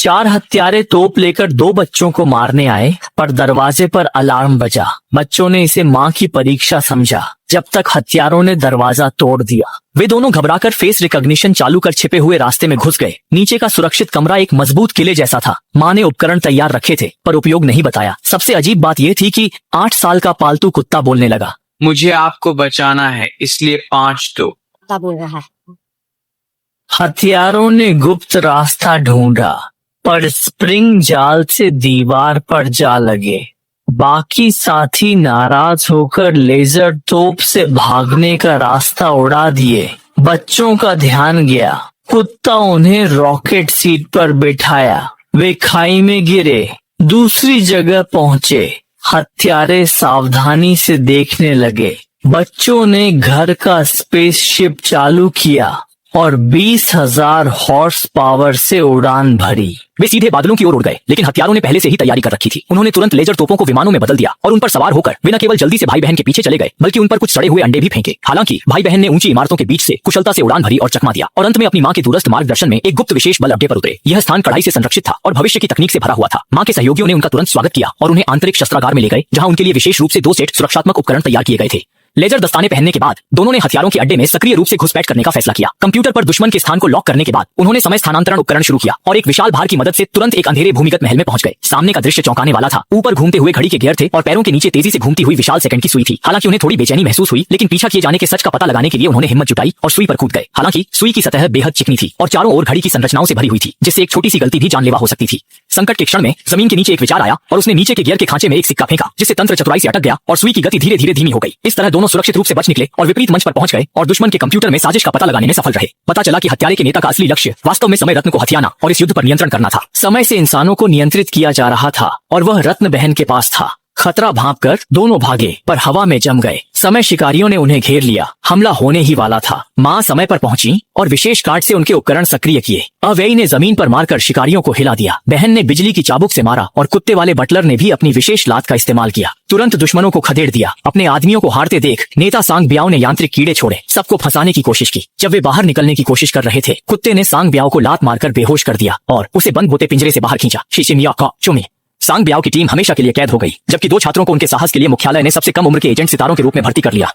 चार हत्यारे तोप लेकर दो बच्चों को मारने आए, पर दरवाजे पर अलार्म बजा। बच्चों ने इसे माँ की परीक्षा समझा, जब तक हत्यारों ने दरवाजा तोड़ दिया। वे दोनों घबराकर फेस रिकॉग्निशन चालू कर छिपे हुए रास्ते में घुस गए। नीचे का सुरक्षित कमरा एक मजबूत किले जैसा था। माँ ने उपकरण तैयार रखे थे, पर उपयोग नहीं बताया। सबसे अजीब बात यह थी कि 8 साल का पालतू कुत्ता बोलने लगा। मुझे आपको बचाना है, इसलिए 5 दो। कुत्ता बोल रहा है। हथियारों ने गुप्त रास्ता ढूंढा, पर स्प्रिंग जाल से दीवार पर जा लगे। बाकी साथी नाराज होकर लेजर तोप से भागने का रास्ता उड़ा दिए। बच्चों का ध्यान गया। कुत्ता उन्हें रॉकेट सीट पर बिठाया। वे खाई में गिरे, दूसरी जगह पहुंचे। हत्यारे सावधानी से देखने लगे। बच्चों ने घर का स्पेसशिप चालू किया और 20,000 हॉर्स पावर से उड़ान भरी। वे सीधे बादलों की ओर उड़ गए, लेकिन हथियारों ने पहले से ही तैयारी कर रखी थी। उन्होंने तुरंत लेजर तोपों को विमानों में बदल दिया और उन पर सवार होकर वे न केवल जल्दी से भाई बहन के पीछे चले गए, बल्कि उन पर कुछ सड़े हुए अंडे भी फेंके। हालांकि भाई बहन ने ऊंची इमारतों के बीच से कुशलता से उड़ान भरी और चकमा दिया, और अंत में अपनी मां के दूरस्थ मार्गदर्शन में एक गुप्त विशेष बल अड्डे पर उतरे। यह स्थान कड़ाई से संरक्षित था और भविष्य की तकनीक से भरा हुआ था। मां के सहयोगियों ने उनका तुरंत स्वागत किया और उन्हें आंतरिक शस्त्रागार में ले गए, जहां उनके लिए विशेष रूप से 2 सेट सुरक्षात्मक उपकरण तैयार किए गए थे। लेजर दस्ताने पहनने के बाद दोनों ने हथियारों के अड्डे में सक्रिय रूप से घुसपैठ करने का फैसला किया। कंप्यूटर पर दुश्मन के स्थान को लॉक करने के बाद उन्होंने समय स्थानांतरण उपकरण शुरू किया और एक विशाल भार की मदद से तुरंत एक अंधेरे भूमिगत महल में पहुंच गए। सामने का दृश्य चौंकाने वाला था। ऊपर घूमते हुए घड़ी के गियर थे और पैरों के नीचे तेजी से घूमती हुई विशाल सेकंड की सुई थी। हालांकि उन्हें थोड़ी बेचैनी महसूस हुई, लेकिन पीछा किए जाने के सच का पता लगाने के लिए उन्होंने हिम्मत जुटाई और सुई पर कूद गए। हालांकि सुई की सतह बेहद चिकनी थी और चारों ओर घड़ी की संरचनाओं से भरी हुई थी, जिससे एक छोटी सी गलती भी जानलेवा हो सकती थी। संकट के क्षण में जमीन के नीचे एक विचार आया और उसने नीचे के गियर के खांचे में एक सिक्का फेंका, जिससे तंत्र चतुराई से अटक गया और सुई की गति धीरे धीरे धीमी हो गई। इस तरह दोनों सुरक्षित रूप से बच निकले और विपरीत मंच पर पहुंच गए और दुश्मन के कंप्यूटर में साजिश का पता लगाने में सफल रहे। पता चला कि हत्यारे के नेता का असली लक्ष्य वास्तव में समय रत्न को हथियाना और इस युद्ध पर नियंत्रण करना था। समय से इंसानों को नियंत्रित किया जा रहा था और वह रत्न बहन के पास था। खतरा भांपकर दोनों भागे, पर हवा में जम गए। समय शिकारियों ने उन्हें घेर लिया। हमला होने ही वाला था। मां समय पर पहुंची और विशेष कार्ड से उनके उपकरण सक्रिय किए। अवेई ने जमीन पर मारकर शिकारियों को हिला दिया। बहन ने बिजली की चाबुक से मारा और कुत्ते वाले बटलर ने भी अपनी विशेष लात का इस्तेमाल किया। तुरंत दुश्मनों को खदेड़ दिया। अपने आदमियों को हारते देख नेता सांग ब्याओ ने यांत्रिक कीड़े छोड़े, सबको फंसाने की कोशिश की। जब वे बाहर निकलने की कोशिश कर रहे थे, कुत्ते ने सांग ब्याओ को लात मारकर बेहोश कर दिया और उसे बंद होते पिंजरे से बाहर खींचा। शीशिमिया का चुमी। सांग ब्याओ की टीम हमेशा के लिए कैद हो गई, जबकि 2 छात्रों को उनके साहस के लिए मुख्यालय ने सबसे कम उम्र के एजेंट सितारों के रूप में भर्ती कर लिया।